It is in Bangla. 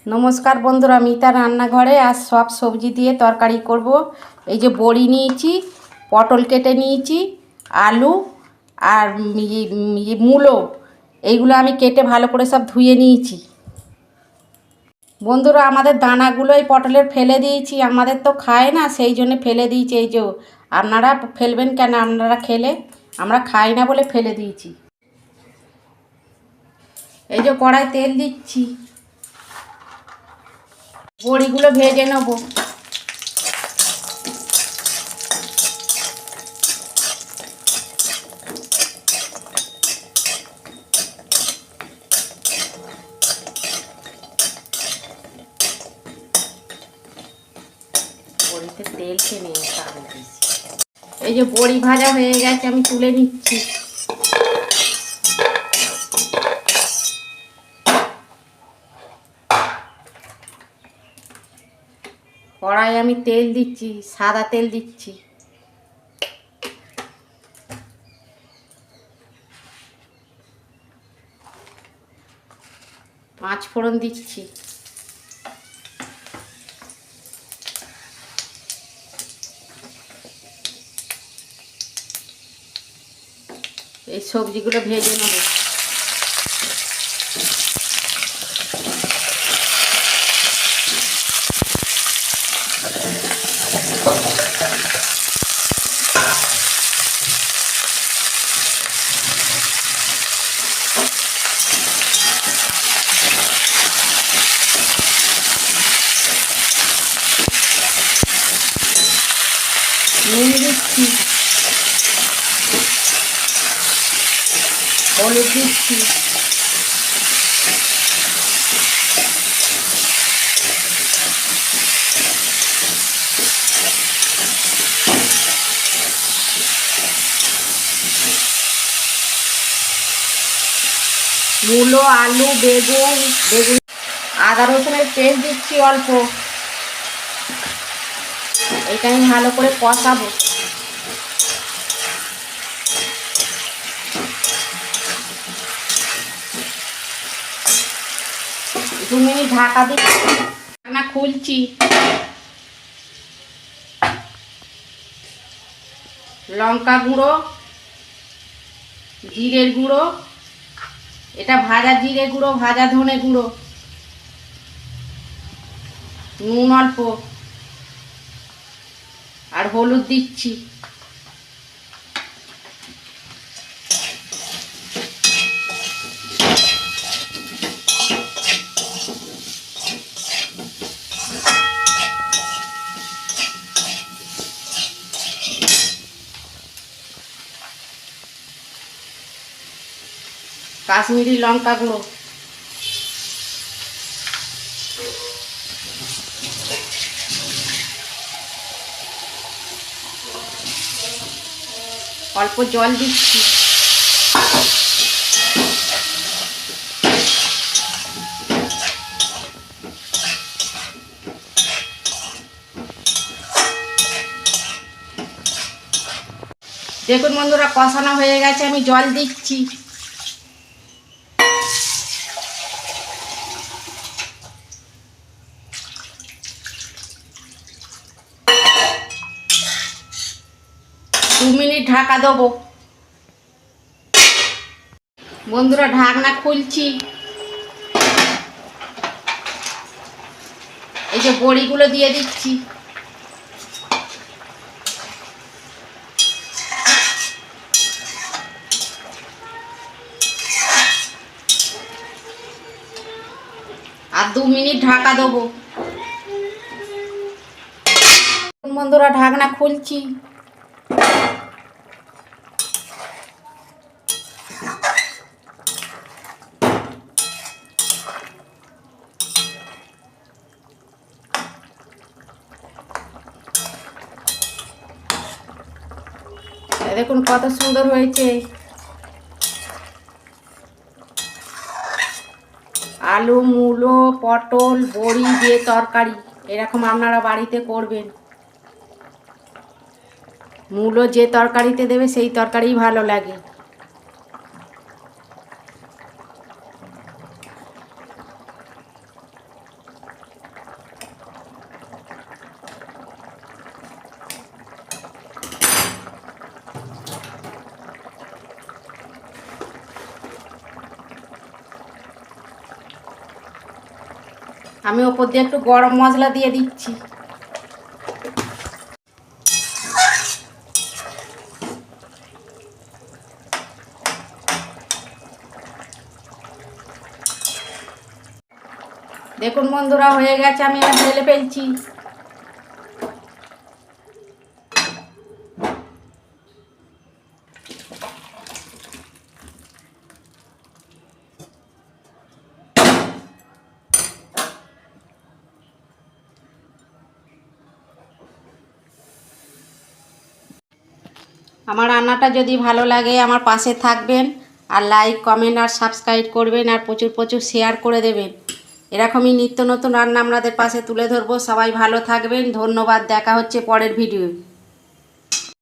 নমস্কার বন্ধুরা, মিতা রান্নাঘরে আজ সব সবজি দিয়ে তরকারি করব। এই যে বড়ি নিয়েছি, পটল কেটে নিয়েছি, আলু আর মূলো, এইগুলো আমি কেটে ভালো করে সব ধুয়ে নিয়েছি। বন্ধুরা, আমাদের দানাগুলো এই পটলের ফেলে দিয়েছি, আমাদের তো খায় না, সেই জন্য ফেলে দিয়েছি। এই যে আপনারা ফেলবেন কেন? আপনারা খেলে, আমরা খাই না বলে ফেলে দিয়েছি। এই যে কড়াই তেল দিচ্ছি, বড়িগুলো ভেজে নেব। বড়িতে তেল টেনে এই যে বড়ি ভাজা হয়ে গেছে, আমি তুলে নিচ্ছি। কড়াই আমি তেল দিচ্ছি, সাদা তেল দিচ্ছি। পাঁচ ফোড়ন দিচ্ছি। এই সবজিগুলো ভেজে নেব। নুন দিচ্ছি, হলুদ দিচ্ছি, মূলো, আলু, বেগুন, আদা রসুনের পেস্ট দিচ্ছি অল্প। এটা আমি ভালো করে কষাবো। 2 মিনিট ঢাকা দিচ্ছি, ঢাকনা খুলছি। লঙ্কা গুঁড়ো, জিরের গুঁড়ো, এটা ভাজা জিরে গুঁড়ো, ভাজা ধনে গুঁড়ো, নুন অল্প আর হলুদ দিচ্ছি। কাশ্মীরি লঙ্কা গুঁড়ো, অল্প জল দিচ্ছি। দেখুন বন্ধুরা, কষানো হয়ে গেছে, আমি জল দিচ্ছি। দু মিনিট ঢাকা দেবো। বন্ধুরা, ঢাকনা খুলছি। এই যে বড়িগুলো দিয়ে দিচ্ছি। আর 2 মিনিট ঢাকা দেবো। বন্ধুরা, ঢাকনা খুলছি। দেখুন কত সুন্দর হয়েছে। আলু, মূলো, পটল, বড়ি দিয়ে তরকারি, এরকম আপনারা বাড়িতে করবেন। মূলো যে তরকারিতে দেবে সেই তরকারি ভালো লাগে। আমি ওপর দিয়ে একটু গরম মশলা দিয়ে দিচ্ছি। দেখুন বন্ধুরা, হয়ে গেছে, আমি এবার ঢেলে ফেলছি। আমার রান্নাটা যদি ভালো লাগে আমার পাশে থাকবেন, আর লাইক কমেন্ট আর সাবস্ক্রাইব করবেন, আর প্রচুর প্রচুর শেয়ার করে দেবেন। এরকমই নিত্য নতুন রান্না আপনাদের পাশে তুলে ধরবো। সবাই ভালো থাকবেন, ধন্যবাদ। দেখা হচ্ছে পরের ভিডিও।